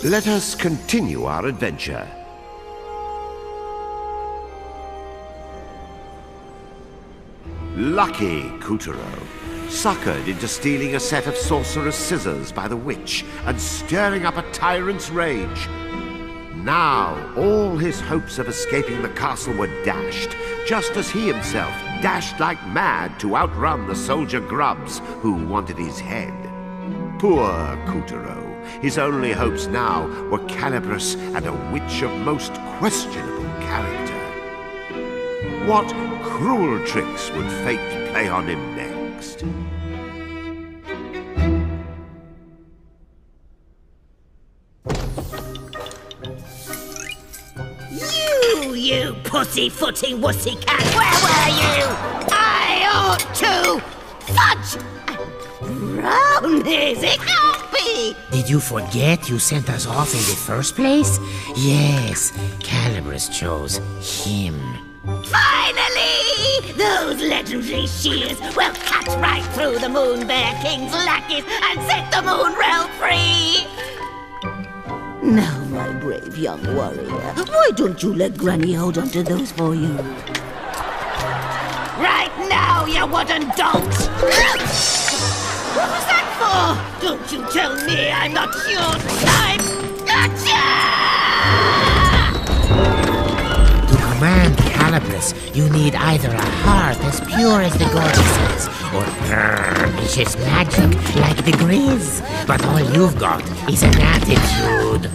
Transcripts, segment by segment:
Let us continue our adventure. Lucky Kutaro, suckered into stealing a set of sorcerer's scissors by the witch and stirring up a tyrant's rage. Now, all his hopes of escaping the castle were dashed, just as he himself dashed like mad to outrun the soldier grubs who wanted his head. Poor Kutaro. His only hopes now were Calibris and a witch of most questionable character. What cruel tricks would fate play on him next? You pussy-footing wussy cat! Where were you? I ought to fudge! Brownies, it can't be! Did you forget you sent us off in the first place? Yes, Calibris chose him. Finally! Those legendary shears will cut right through the Moon Bear King's lackeys and set the Moon Realm free! Now, my brave young warrior, why don't you let Granny hold onto those for you? Right now, you wooden donks! What was that for? Don't you tell me I'm not your type! Gotcha! To command Calibris, you need either a heart as pure as the goddesses, or vicious magic like the Grizz. But all you've got is an attitude.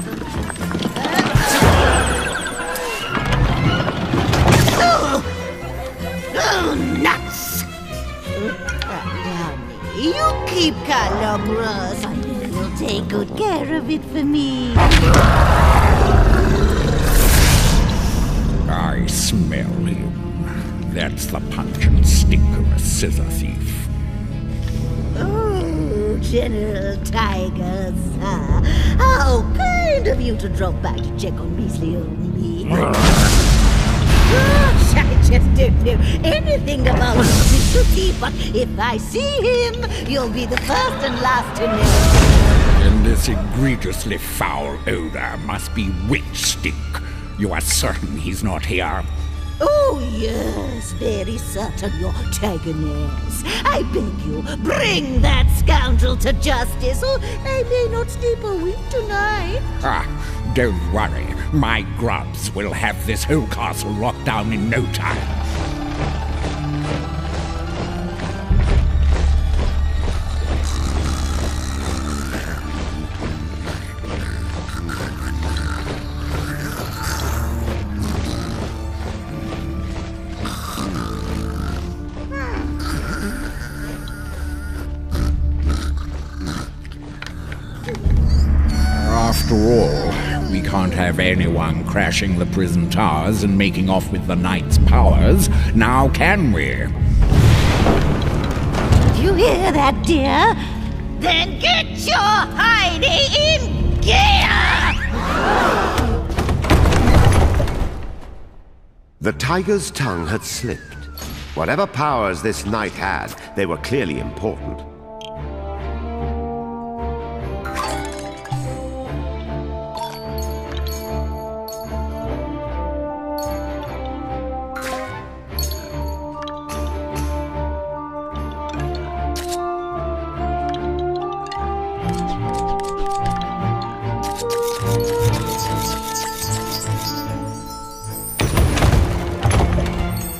Oh, nuts! You keep Calibris. I know you'll take good care of it for me. I smell him. That's the punch and stick of a scissor thief. Oh, General Tiger, sir. How kind of you to drop by to check on measly old me. Gosh, I just don't know anything about Mr. T, but if I see him, you'll be the first and last to know. And this egregiously foul odor must be witch stick. You are certain he's not here? Oh, yes, very certain, your Tigeress. I beg you, bring that scoundrel to justice, or I may not sleep a wink tonight. Ah, don't worry. My grubs will have this whole castle locked down in no time. After all, we can't have anyone crashing the prison towers and making off with the knight's powers, now can we? You hear that, dear? Then get your Heidi in gear! The tiger's tongue had slipped. Whatever powers this knight had, they were clearly important.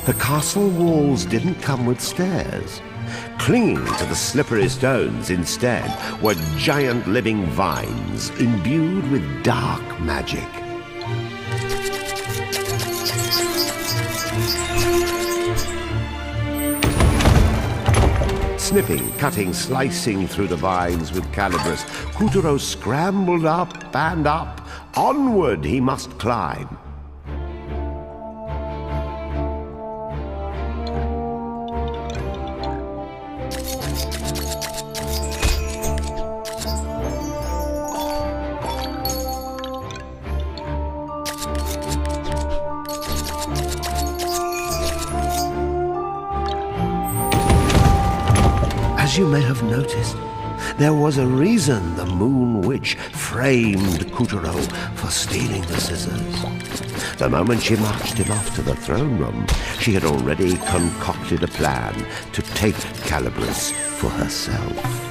The castle walls didn't come with stairs. Clinging to the slippery stones instead were giant living vines imbued with dark magic. Snipping, cutting, slicing through the vines with Calibris, Kutaro scrambled up and up. Onward he must climb. As you may have noticed, There was a reason the Moon Witch framed Kuturo for stealing the scissors. The moment she marched him off to the throne room, she had already concocted a plan to take Calibris for herself.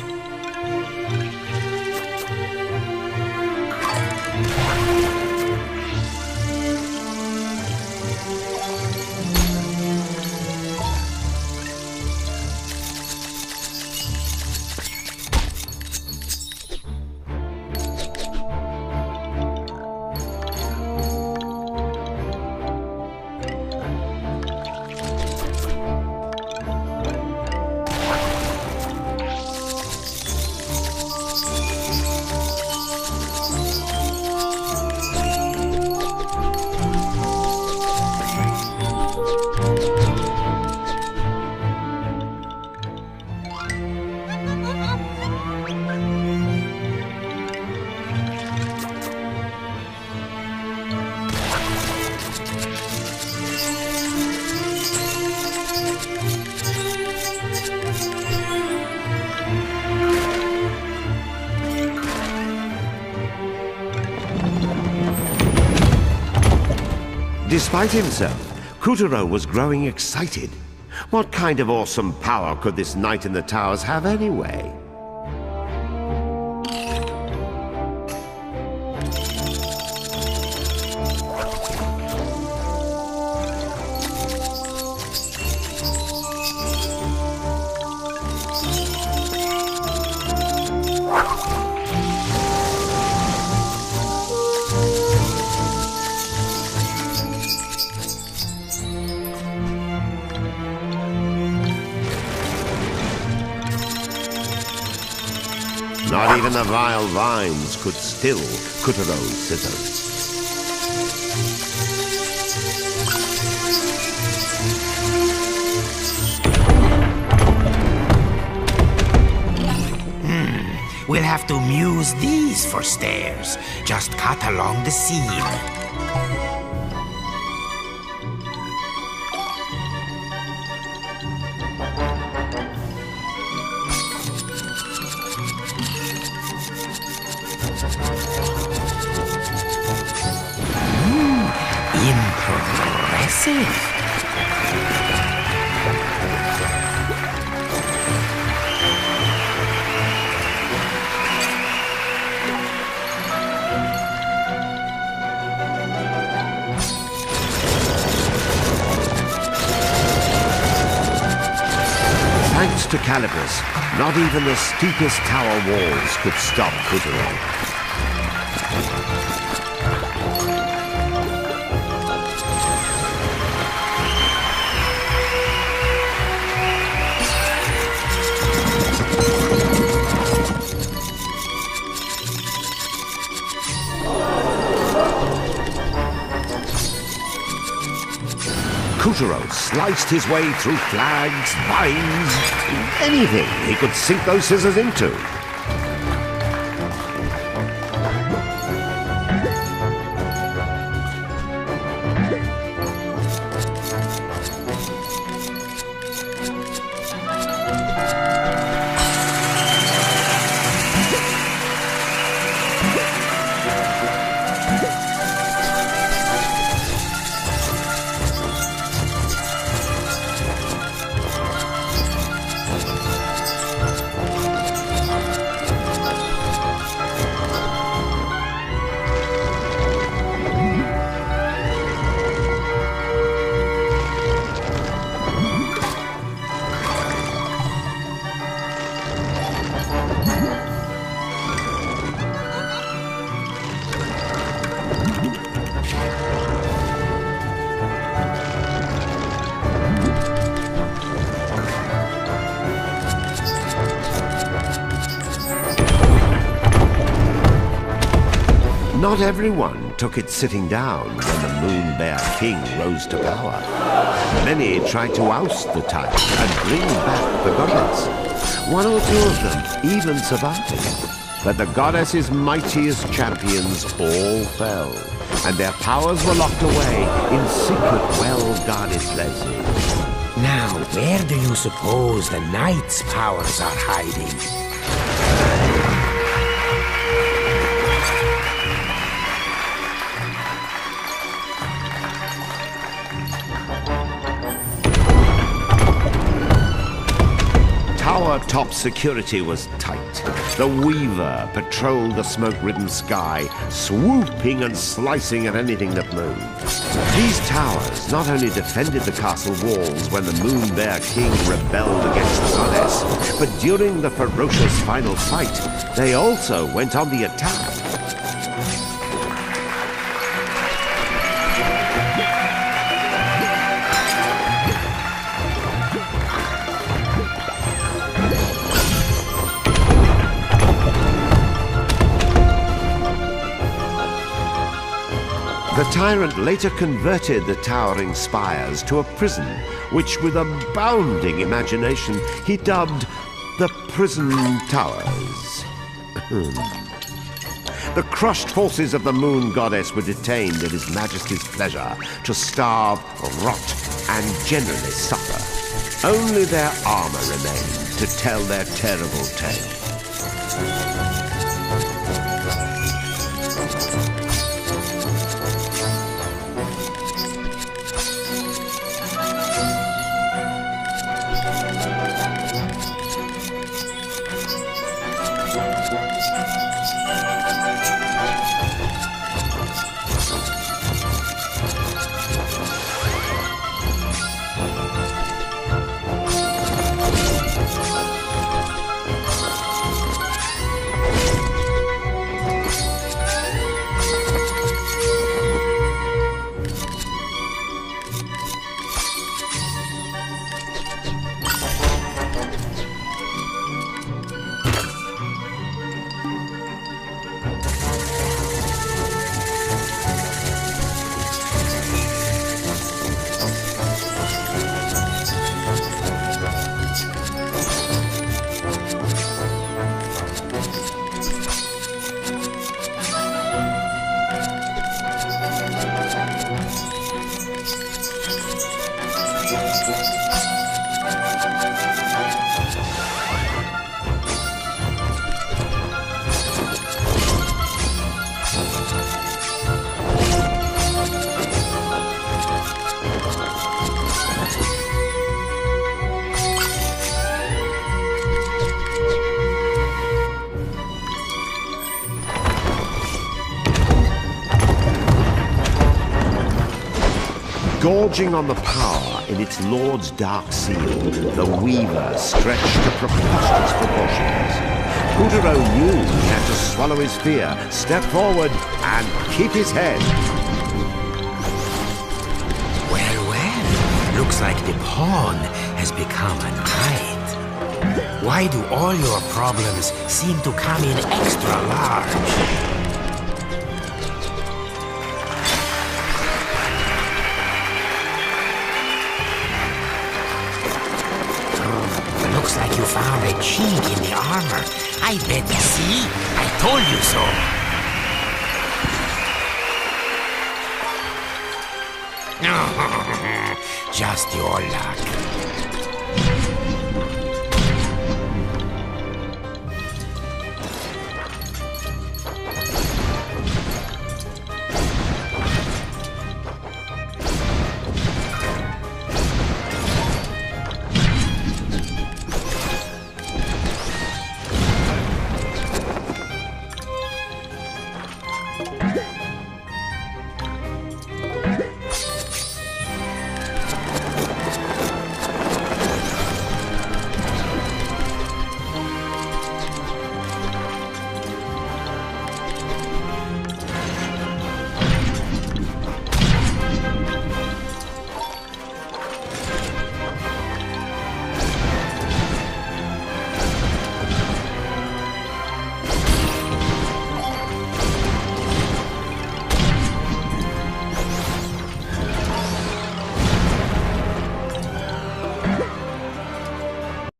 Despite himself, Kuturo was growing excited. What kind of awesome power could this knight in the towers have anyway? Not even the vile vines could still Kuturo's scissors. We'll have to muse these for stairs. Just cut along the seam. Impressive. Thanks to Calibris, not even the steepest tower walls could stop Kuturo. Kuturo sliced his way through flags, vines, anything he could sink those scissors into. Not everyone took it sitting down when the Moon Bear King rose to power. Many tried to oust the tyrant and bring back the goddess. One or two of them even survived. But the goddess's mightiest champions all fell, and their powers were locked away in secret, well-guarded places. Now, where do you suppose the knight's powers are hiding? tower-top security was tight. The Weaver patrolled the smoke-ridden sky, swooping and slicing at anything that moved. These towers not only defended the castle walls when the Moon Bear King rebelled against the goddess, but during the ferocious final fight, they also went on the attack. The tyrant later converted the towering spires to a prison, which with abounding imagination he dubbed the Prison Towers. The crushed forces of the Moon Goddess were detained at His Majesty's pleasure to starve, rot, and generally suffer. Only their armor remained to tell their terrible tale. Gorging on the power in its lord's dark seal, the Weaver stretched to preposterous proportions. Puppeteer knew he had to swallow his fear, step forward, and keep his head. Well, looks like the pawn has become a knight. Why do all your problems seem to come in extra large? Looks like you found a chink in the armor. I bet you see. I told you so. Just your luck.